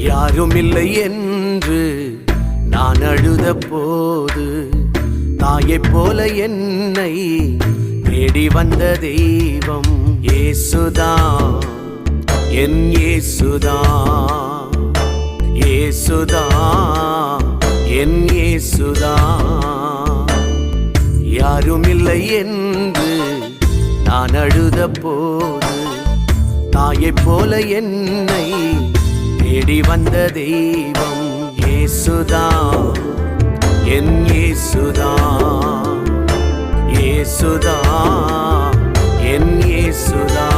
யாருமில்லை என்று நான் அழுத போது தாயைப் போல என்னை தேடி வந்த தெய்வம் இயேசுதான், என் இயேசுதான், இயேசுதான், என் இயேசுதான். யாருமில்லை என்று நான் அழுத போது தாயைப் போல என்னை தேடி வந்த தெய்வம் இயேசுதான், என் இயேசுதான், இயேசுதான், என் இயேசுதான்.